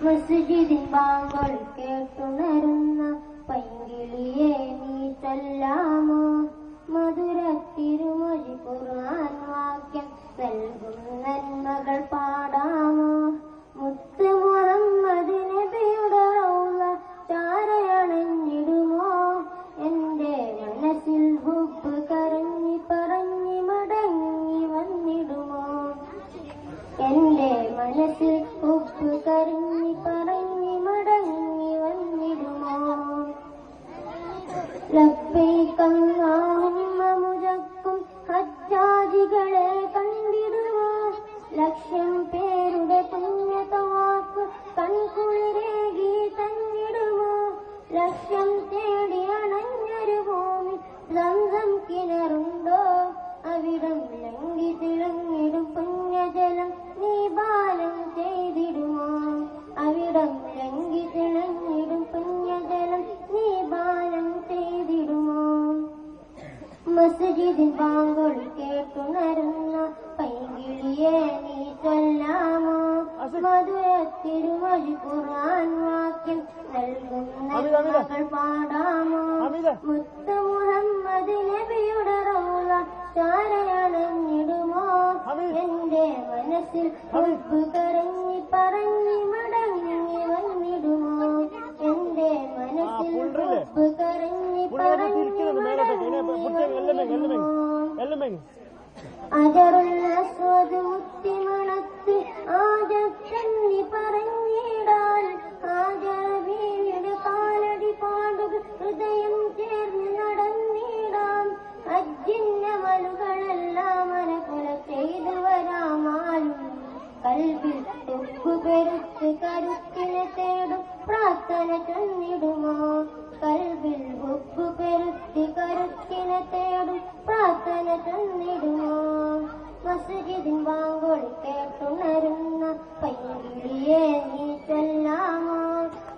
മസ്ജിദിൻ ബാങ്കുകൾ കേട്ടുണരുന്ന പൈങ്കിളിയെ നീ ചൊല്ലാമോ? മധുര തിരുമൊഴി ഖുർആൻ വാക്യം നൽകും നന്മകൾ പാടാമോ? മുത്ത് മുഹമ്മദ് നബിയുടെ റൗള ചാരയണഞ്ഞിടുമോ? എന്റെ മനസ്സിൽ ഹുബ്ബ് കരഞ്ഞി പറഞ്ഞി മടങ്ങി വന്നിടുമോ? എന്റെ മനസ്സിൽ ഹുബ്ബ് കരഞ്ഞി പറഞ്ഞി മടങ്ങി വന്നിടുമോ? ലബ്ബൈക അല്ലാഹുമ്മ മുജക്കും ഹജ്ജാജികളെ കണ്ടിടുമോ? ലക്ഷം പേരുടെ പുണ്യതവാഫ് കൺകുളിരേകി തന്നിടുമോ? ലക്ഷം തേടി അണഞ്ഞൊരു ഭൂമി സംസം കിണറുണ്ടോ? അവിടം ലംഘി തിളങ്ങിടും പുണ്യജലം നീ പാനം ചെയ്തിടുമോ? അവിടം ലംഘി തിളങ്ങിടും പുണ്യജലം നീ പാനം ചെയ്തിടുമോ? മസ്ജിദിൻ ബാങ്കുകൾ കേട്ടുണരുന്ന പൈങ്കിളിയെ നീ ചൊല്ലാമോ? മധുര തിരുമൊഴി ഖുർആൻ വാക്യം നൽകും നന്മകൾ പാടാമോ? മുത്ത് മുഹമ്മദ് നബിയുടെ റൗള ചാരയണഞ്ഞിടുമോ? എന്റെ മനസ്സിൽ ഹുബ്ബ് കരഞ്ഞി പറഞ്ഞി മടങ്ങി വന്നിടുമോ? എന്റെ മനസ്സിൽ ഹുബ്ബ് കരഞ്ഞി പറഞ്ഞി അജറുൽ അസ്വദ് മുത്തിമണത്ത് ആജത്തന്നി പറഞ്ഞിടാൻ ഹാജറ ബീവിയുടെ കാലടി പാടുകൾ ഹൃദയം ചേർന്ന് നടന്നിടാം. അജ്ജിന്നമലുകളെല്ലാം മനകുല ചെയ്തു വരാമാലും കൽബിൽ ഉപ്പ് പെരുത്ത് കരുത്തിനെ തേടും പ്രാർത്ഥന ചൊന്നിടുമോ? കൽബിൽ ഉപ്പ് പെരുത്തി കരുത്തിനെ തേടും പ്രാർത്ഥന ചൊന്നിടുമോ? മസ്ജിദിൻ ബാങ്കുകൾ കേട്ടുണരുന്ന പൈങ്കിളിയെ നീ ചൊല്ലാമോ?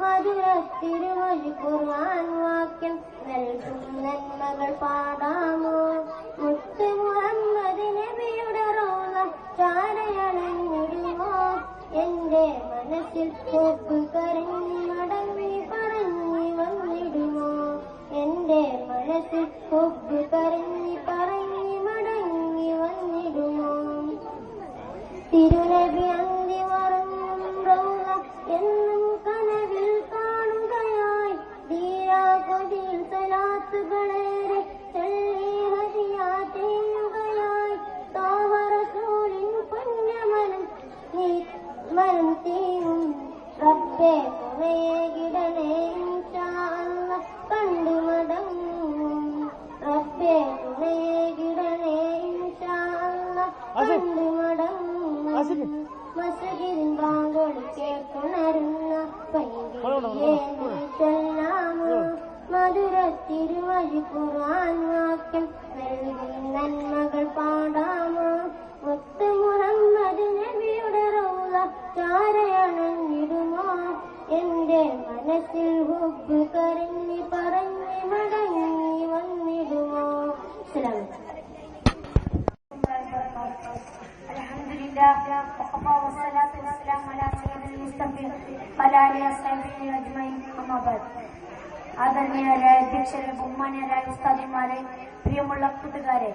മധുര തിരുമൊഴി ഖുർആൻ വാക്യം നൽകും നന്മകൾ പാടാമോ? മുത്ത് മുഹമ്മദ് നബിയുടെ റൗള ചാരയണഞ്ഞിടുമോ? എന്റെ മനസ്സിൽ ഹുബ്ബ് കരഞ്ഞി മടങ്ങി പറഞ്ഞി വന്നിടുമോ? എന്റെ മനസ്സിൽ ഹുബ്ബ് കരഞ്ഞി പറഞ്ഞി മടങ്ങി വന്നിടുമോ? തിരുനബി അന്തി മറങ്ങും റൗള എന്നും കനവിൽ കാണുകയായി തീരാ കൊതിയിൽ സലാത്തുകളേറെ ചൊല്ലി ഹദിയാ ചെയ്യുകയായി താഹ റസൂലിൻ പുണ്യമനം നീ മനം തീരും റബ്ബേ തുണയേകിടണേ ഇൻഷാ അല്ലാഹ് കണ്ടു മടങ്ങും. റബ്ബേ തുണയേകിടണേ ഇൻഷാ അല്ലാഹ് കണ്ടു മടങ്ങും. മസ്ജിദിൻ ബാങ്കുകൾ കേട്ടുണരുന്ന പൈങ്കിളിയെ നീ ചൊല്ലാമോ? മധുര തിരുമൊഴി ഖുർആൻ വാക്യം നൽകും നന്മകൾ പാടാമോ? മുത്ത് മുഹമ്മദ് നബിയുടെ റൗള ചാരയണഞ്ഞിടുമോ? എന്റെ മനസ്സിൽ ഹുബ്ബ് കരഞ്ഞി പറഞ്ഞി മടങ്ങി വന്നിടുമോ? ആദരണീയരായ അധ്യക്ഷരെ, ബഹുമാന്യരായ ഉസ്താദുമാരെ, പ്രിയമുള്ള കൂട്ടുകാരെ,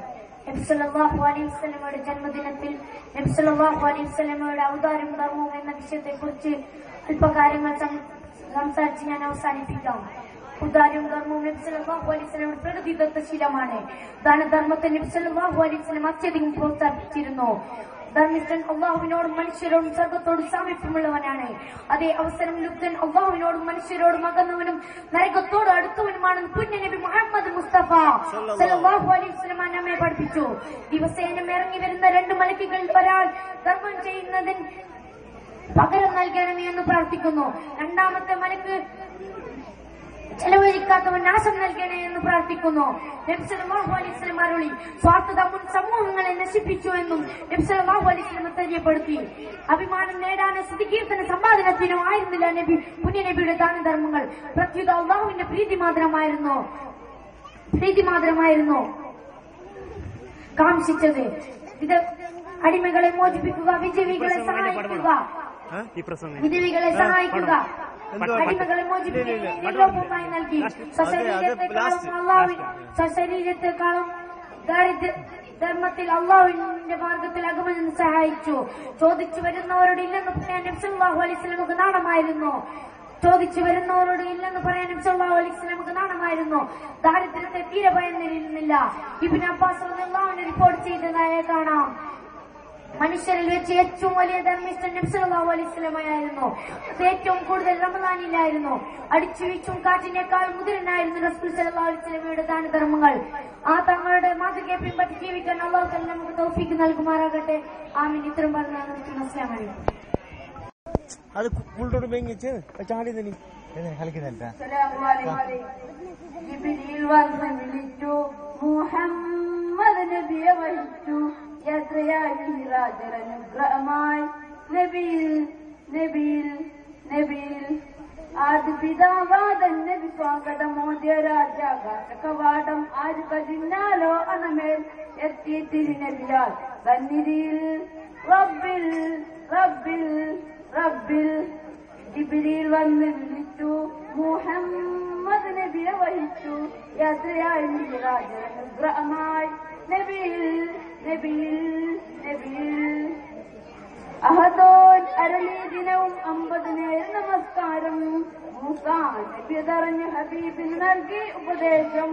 നബി സല്ലല്ലാഹു അലൈഹി വസല്ലമയുടെ ജന്മദിനത്തിൽ നബി സല്ലല്ലാഹു അലൈഹി വസല്ലമയുടെ ഔദാര്യം ധർമ്മവും എന്ന വിഷയത്തെക്കുറിച്ച് അല്പകാര്യങ്ങൾ സംസാരിച്ച് ഞാൻ അവസാനിപ്പിക്കാം. ഔദാര്യം ധർമ്മവും നബി സല്ലല്ലാഹു അലൈഹി വസല്ലമയുടെ പ്രകൃതിദത്ത ശീലമാണ്. ദാനധർമ്മത്തെ നബി സല്ലല്ലാഹു അലൈഹി വസല്ലം അത്യധികം പ്രോത്സാഹിപ്പിച്ചിരുന്നു. ധർമ്മിഷ്ഠൻ അള്ളാഹുവിനോടും മനുഷ്യരോടും സ്വർഗത്തോടും സാമീപ്യമുള്ളവനാണ്. അതേ അവസരം ലുബ്ധൻ അള്ളാഹുവിനോടും മനുഷ്യരോടും അകന്നവനും നരകത്തോട് അടുത്തവനുമാണെന്ന് പുണ്യ നബി മുഹമ്മദ് മുസ്തഫ സല്ലല്ലാഹു അലൈഹി വസല്ലം നമ്മെ പഠിപ്പിച്ചു. ദിവസേന ഇറങ്ങി വരുന്ന 2 മലക്കുകളിൽ ഒരാൾ ധർമ്മം ചെയ്യുന്നതിന് പകരം നൽകണമേ എന്ന് പ്രാർത്ഥിക്കുന്നു. രണ്ടാമത്തെ മലക്ക് ചെലവഴിക്കാത്തവൻ നാശം നൽകണേ എന്ന് പ്രാർത്ഥിക്കുന്നു. നബി സല്ലല്ലാഹു അലൈഹി വസല്ലം അരുളി, സ്വാർത്ഥത മുൻ സമൂഹങ്ങളെ നശിപ്പിച്ചു എന്നും നബി സല്ലല്ലാഹു അലൈഹി വസല്ലം തെര്യപ്പെടുത്തി. അഭിമാനം നേടാനോ സ്തുതികീർത്തന സമ്പാദനത്തിനോ ആയിരുന്നില്ല പുണ്യ നബിയുടെ ദാനധർമ്മങ്ങൾ. പ്രത്യുത അള്ളാഹുവിന്റെ പ്രീതി മാത്രമായിരുന്നു കാംക്ഷിച്ചത്. ഇത് അടിമകളെ മോചിപ്പിക്കുക, വിജയികളെ സഹായിക്കുക, വിധവികളെ സഹായിക്കുക, അടിമകളെ മോചിപ്പിക്കുക, നിർലോഭമായി നൽകി സ്വശരീരത്തെക്കാളും ധർമ്മത്തിൽ അള്ളാഹുവിന്റെ മാർഗത്തിൽ അകമനം സഹായിച്ചു. ചോദിച്ചു വരുന്നവരോട് ഇല്ലെന്ന് പറയാൻ നബി സല്ലല്ലാഹു അലൈഹി വസല്ലമക്ക് നാണമായിരുന്നു. ചോദിച്ചു വരുന്നവരോട് ഇല്ലെന്ന് പറയാൻ നബി സല്ലല്ലാഹു അലൈഹി വസല്ലമക്ക് നാണമായിരുന്നു. ദാരിദ്ര്യത്തെ തീരെ ഭയന്നിരുന്നില്ല. ഇബ്നു അബ്ബാസ് റളിയല്ലാഹു അൻഹു റിപ്പോർട്ട് ചെയ്തതായി കാണാം, മനുഷ്യരിൽ വെച്ച് ഏറ്റവും വലിയ ധർമ്മിഷ്ഠൻ നബി സല്ലല്ലാഹു അലൈഹി വസല്ലമയായിരുന്നു. അത് ഏറ്റവും കൂടുതൽ റമദാനിലായിരുന്നു. അടിച്ചു വീച്ചും കാറ്റിനേക്കാൾ മുതിരനായിരുന്നു റസൂൽ സല്ലല്ലാഹു അലൈഹി വസല്ലമയുടെ ദാനധർമ്മങ്ങൾ. ആ തങ്ങളുടെ മാതൃകയെ പിൻപറ്റി ജീവിക്കാൻ അല്ലാഹു തആല നമുക്ക് തൗഫീഖ് നൽകുമാറാകട്ടെ. ആമീൻ. ഇത്രയും പറഞ്ഞു നിർത്തുന്നു. അസ്സലാമു അലൈക്കും. അത് പുള്ളോട് വെങ്ങിച്ച് ചാടി തന്നെ കളിക്കുന്നില്ല. ജിബ്രീൽ വന്ന് വിളിച്ചു, മുഹമ്മദ് നബിയെ വഹിച്ചു, യാത്രയായി മിറാജനുഗ്രഹമായി നബിയിൽ നബിയിൽ നബിയിൽ ആദ്യ പിതാവാദൻ നബി സ്വാഗതമോദ്യ രാജാകാശ കവാടം ആര് കതിന്നാലോ അണമേൽ എത്തി തിരുനബിയാൽ സന്നിധിയിൽ റബ്ബിൽ റബ്ബിൽ റബ്ബിൽ ജിബ്രീൽ വന്ന് വിളിച്ചു, മുഹമ്മദ് നബിയെ വഹിച്ചു, യാത്രയായി മിറാജനുഗ്രഹമായി നബിയിൽ നബിയിൽ നബിയിൽ അഹദോൻ അരളി ദിനവും 50 നമസ്കാരം. മൂസാ നബി തറഞ്ഞ് ഹബീബിന് നൽകി ഉപദേശം.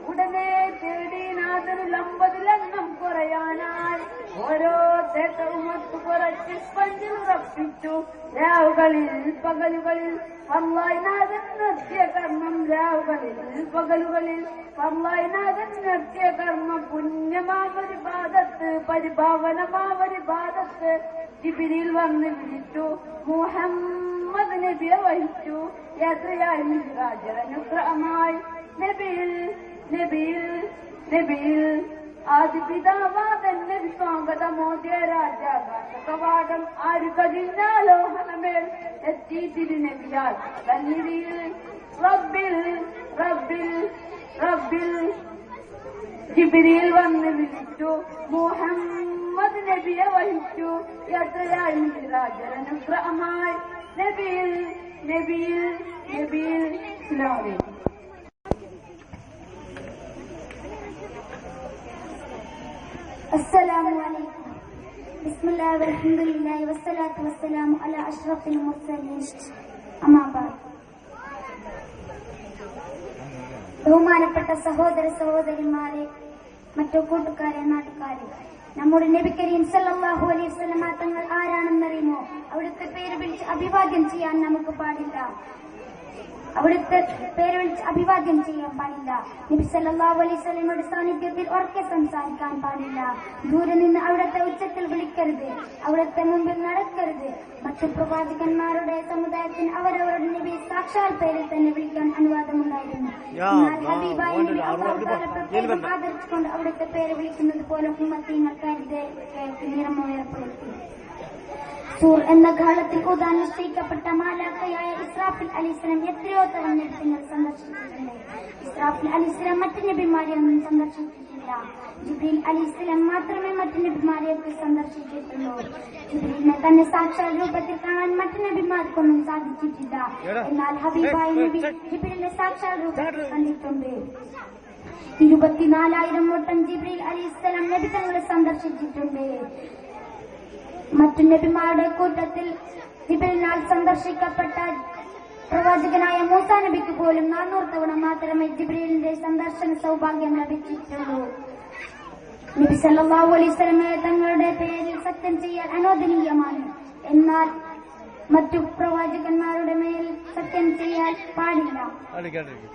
ഉടനെ തേടി നാഥനിൽ 50 കുറയാനായി ഓരോ തേട്ടവുമൊത്ത് കുറച്ച് സ്പഞ്ചിലുറപ്പിച്ചു. രാവുകളിൽ പകലുകളിൽ അല്ലാഹ് നാഥൻ നിർത്തിയ കർമ്മം, രാവുകളിൽ പകലുകളിൽ അല്ലാഹ് നാഥൻ നിർത്തിയ കർമ്മം. പുണ്യമാവൊരു ബാദത്ത്, പരിഭാവനമാവൊരു ബാദത്ത്. ജിബ്രീൽ വന്ന് വിളിച്ചു, മുഹമ്മദ് നബിയെ വഹിച്ചു, യാത്രയായി മിറാജനുഗ്രഹമായി നബിയിൽ നബിയിൽ നബിയിൽ ആദ്യ പിതാവാദൻ നബി സ്വാഗതമോദ്യ രാജാകാശ കവാടം ആര് കതിന്നാലോഹനമേൽ എത്തി തിരുനബിയാൽ സന്നിധിയിൽ റബ്ബിൽ റബ്ബിൽ റബ്ബിൽ ജിബ്രീൽ വന്ന് വിളിച്ചു, മുഹമ്മദ് നബിയെ വഹിച്ചു, യാത്രയായി മിറാജനുഗ്രഹമായി നബിയിൽ നബിയിൽ നബിയിൽ. അസ്സലാമു അലൈക്കും. السلام عليكم. بسم الله والحمد لله والصلاة والسلام على أشرف المرسلين. أما بعد. ബഹുമാനപ്പെട്ട സഹോദര സഹോദരിമാരെ, മറ്റു കൂട്ടുകാരെ, നാട്ടുകാരെ, നമ്മുടെ നബി കരീം സല്ലല്ലാഹു അലൈഹി വസല്ലമ തങ്ങൾ ആരാണെന്നറിയുമോ? അവിടുത്തെ പേര് വിളിച്ച് അഭിവാദ്യം ചെയ്യാൻ നമുക്ക് പാടില്ല. അവിടുത്തെ പേര് വിളിച്ച് അഭിവാദ്യം ചെയ്യാൻ പാടില്ല. നബി സല്ലല്ലാഹു അലൈഹി വസല്ലമയുടെ സാന്നിധ്യത്തിൽ ഉറക്കെ സംസാരിക്കാൻ പാടില്ല. ദൂരെ നിന്ന് അവിടുത്തെ ഉച്ചത്തിൽ വിളിക്കരുത്. അവിടുത്തെ മുമ്പിൽ നടക്കരുത്. മറ്റു പ്രവാചകന്മാരുടെ സമുദായത്തിന് അവരവരുടെ നബി സാക്ഷാൽ പേരിൽ തന്നെ വിളിക്കാൻ അനുവാദമുണ്ടായിരുന്നു. എന്നാൽ ഹബീബായ നബി പ്രത്യേകം ആദരിച്ചുകൊണ്ട് അവിടുത്തെ പേര് വിളിക്കുന്നത് പോലെ ഉമ്മത്തീങ്ങൾക്കാരുടെ നിയമം ഏർപ്പെടുത്തി. സൂർ എന്ന കാലത്തിൽ ഊതാൻ നിശ്ചയിക്കപ്പെട്ട മാലാഖയായ ഇസ്രാഫിൽ അലിസ്ലാം എത്രയോ തവണ നബിതങ്ങൾ സന്ദർശിച്ചിട്ടുണ്ട്. ഇസ്രാഫിൽ അലിസ്ലാം മറ്റു നബിമാരെയൊന്നും സന്ദർശിച്ചിട്ടില്ല. ജിബ്രീൽ അലിസ്ലാം മാത്രമേ മറ്റു നബിമാരെയൊക്കെ സന്ദർശിച്ചിട്ടുള്ളൂ. ജിബ്രീലിനെ തന്നെ സാക്ഷാൽ രൂപത്തിൽ കാണാൻ മറ്റു നബിമാർക്കൊന്നും സാധിച്ചിട്ടില്ല. എന്നാൽ ഹബീബായ നബി ജിബ്രീലിനെ സാക്ഷാൽ രൂപത്തിൽ കണ്ടിട്ടുണ്ട്. 24,000 വട്ടം ജിബ്രീൽ അലിസ്ലാം നബിതങ്ങളെ സന്ദർശിച്ചിട്ടുണ്ട്. മറ്റു നബിമാരുടെ കൂട്ടത്തിൽ ജിബ്രീലിനാൽ സന്ദർശിക്കപ്പെട്ട പ്രവാചകനായ മൂസാ നബിക്ക് പോലും 400 തവണ മാത്രമേ ജിബ്രീലിന്റെ സന്ദർശന സൗഭാഗ്യം ലഭിച്ചിട്ടുള്ളൂ. നബി സല്ലല്ലാഹു അലൈഹി വസല്ലം തങ്ങളുടെ പേരിൽ സത്യം ചെയ്യാൻ അനുവദനീയമാണ്. എന്നാൽ മറ്റു പ്രവാചകന്മാരുടെ മേൽ സത്യം ചെയ്യാൻ പാടില്ല.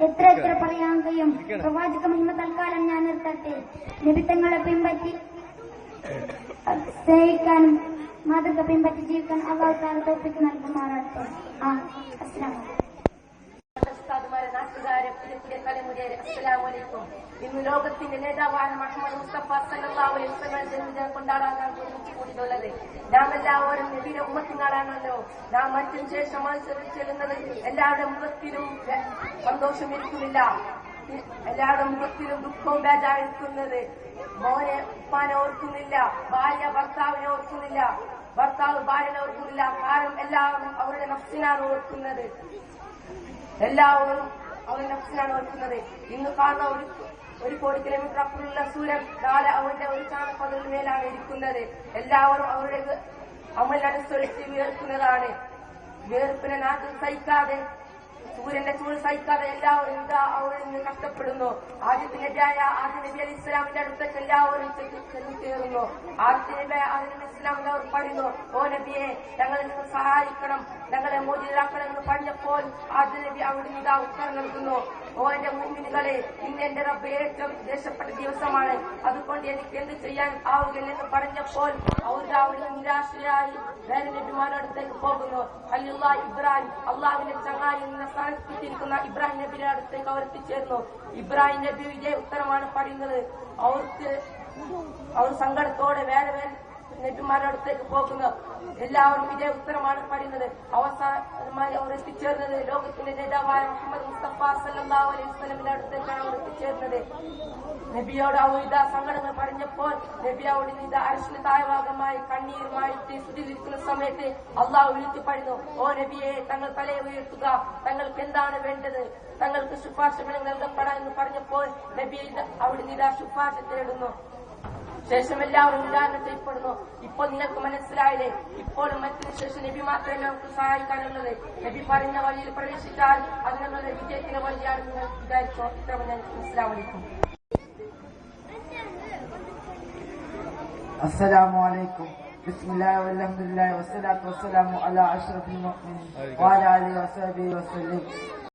എത്ര പറയാൻ കഴിയും. പ്രവാചക മഹിമ തൽക്കാലം ഞാൻ നിർത്തട്ടെ. നബിതങ്ങളെ പിൻപറ്റി സ്നേഹിക്കാനും മാതൃക പിൻപറ്റി ജീവിക്കാൻ അല്ലാഹു തആല തൗഫീഖ് നൽകുമാറാകട്ടെ. അസ്സലാമു അലൈക്കും. ഇന്ന് ലോകത്തിന്റെ നേതാവായ മുഹമ്മദ് മുസ്തഫ സല്ലല്ലാഹു അലൈഹി വസല്ലം ജന്മദിനം കൊണ്ടാടാനാണ് കൂടിയിട്ടുള്ളത്. നാം എല്ലാവരും നബിയുടെ ഉമ്മത്തിനാണല്ലോ. നാം മറ്റും ശേഷം മത്സരിച്ചിരുന്നത് എല്ലാവരുടെ മുഖത്തിലും സന്തോഷം ഇരിക്കുന്നില്ല. എല്ലാവരുടെ മുഖത്തിലും ദുഃഖവും ബേജാറെടുക്കുന്നത്. മോനെ ഉപ്പാനെ ഓർക്കുന്നില്ല, ഭാര്യ ഭർത്താവിനെ ഓർക്കുന്നില്ല, ഭർത്താവ് ഭാര്യനെ ഓർക്കുന്നില്ല. കാരണം എല്ലാവരും അവരുടെ നഫ്സിനാണ് ഓർക്കുന്നത്. എല്ലാവരും അവരുടെ നഫ്സിനാണ് ഓർക്കുന്നത്. ഇന്ന് കാണുന്ന ഒരു കോടി കിലോമീറ്റർ അപ്പുറമുള്ള സൂര്യൻ നാളെ അവരുടെ ഒരു ചാണപ്പതിന് മേലാണ് ഇരിക്കുന്നത്. എല്ലാവരും അവരുടെ അമലനുസരിച്ച് വിയർക്കുന്നതാണ്. വിയർപ്പിനെ നാട്ടിൽ സഹിക്കാതെ, സൂര്യന്റെ ചൂട് സഹിക്കാതെ എല്ലാവരും ഇതാ അവിടെ നിന്ന് കഷ്ടപ്പെടുന്നു. ആദ്യ നബി അലി ഇസ്ലാമിന്റെ അടുത്തേക്ക് എല്ലാവരും ചെന്ന് കയറുന്നു. ആദ്യ നബി ഇസ്ലാമിന്റെ അവർ പറയുന്നു, ഓ നബിയെ ഞങ്ങളെ നിങ്ങൾ സഹായിക്കണം, ഞങ്ങളെ മോചിതരാക്കണം എന്ന് പറഞ്ഞപ്പോൾ ആദ്യ നബി അവിടെ ഇതാ ഉത്തരം നൽകുന്നു, ഓ എന്റെ മുഅ്മിനുകളെ, ഇന്ന് എന്റെ റബ്ബ് ഏറ്റവും ദേഷ്യപ്പെട്ട ദിവസമാണ്, അതുകൊണ്ട് എനിക്ക് എന്ത് ചെയ്യാൻ ആവുകയില്ലെന്ന് പറഞ്ഞപ്പോൾ അവർ നിരാശയായി വേറെ നബിമാരുടെ അടുത്തേക്ക് പോകുന്നു. ഖലീലുള്ളാഹി ഇബ്രാഹിം, അള്ളാഹുവിന്റെ ചങ്ങായി എന്ന സ്ഥാനത്തെത്തിയിരിക്കുന്ന ഇബ്രാഹിം നബിയുടെ അടുത്തേക്ക് അവർ എത്തിച്ചേർന്നു. ഇബ്രാഹിം നബി ഇതേ ഉത്തരമാണ് പറയുന്നത്. അവർ സങ്കടത്തോടെ വേറെ നബിമാരുടെ അടുത്തേക്ക് പോകുന്നു. എല്ലാവരും ഇതേ ഉത്തരമാണ് പറയുന്നത്. അവസാനമായി അവർ എത്തിച്ചേർന്നത് ലോകത്തിന്റെ നേതാവായ മുഹമ്മദ് മുസ്തഫ സല്ലല്ലാഹു അലൈഹി വസല്ലമിന്റെ അടുത്തേക്കാണ് അവർ എത്തിച്ചേർന്നത്. നബിയോട് ഔദ സങ്കടങ്ങൾ പറഞ്ഞപ്പോൾ നബി അവിടെ അർശിന് താഴ്ഭാഗമായി കണ്ണീരുമായി സ്തുതിക്കുന്ന സമയത്ത് അള്ളാഹു വിളിച്ചു പറഞ്ഞു, ഓ നബിയെ തങ്ങൾ തലയെ ഉയർത്തുക, തങ്ങൾക്ക് എന്താണ് വേണ്ടത്, തങ്ങൾക്ക് ശുപാർശകൾ നൽകപ്പെടാം എന്ന് പറഞ്ഞപ്പോൾ നബി അവിടെ ഇതാ ശുപാർശ തേടുന്നു. ശേഷം എല്ലാവരും ഉദാഹരണം ചെയ്യപ്പെടുന്നു. ഇപ്പോൾ നിങ്ങൾക്ക് മനസ്സിലായില്ലേ, ഇപ്പോൾ മറ്റൊരു ശേഷം നബി മാത്രമേ നമുക്ക് സഹായിക്കാനുള്ളത്. നബി പറഞ്ഞ വഴിയിൽ പ്രവേശിച്ചാൽ അത് ഞങ്ങളുടെ വിജയത്തിന് വഴിയാണെന്ന് വിചാരിച്ചോ. ഇത്ര അസ്സലാമു അലൈക്കും. السلام عليكم. بسم الله والحمد لله والصلاة والسلام على أشرف المؤمنين وعلى آله وصحبه وسلم.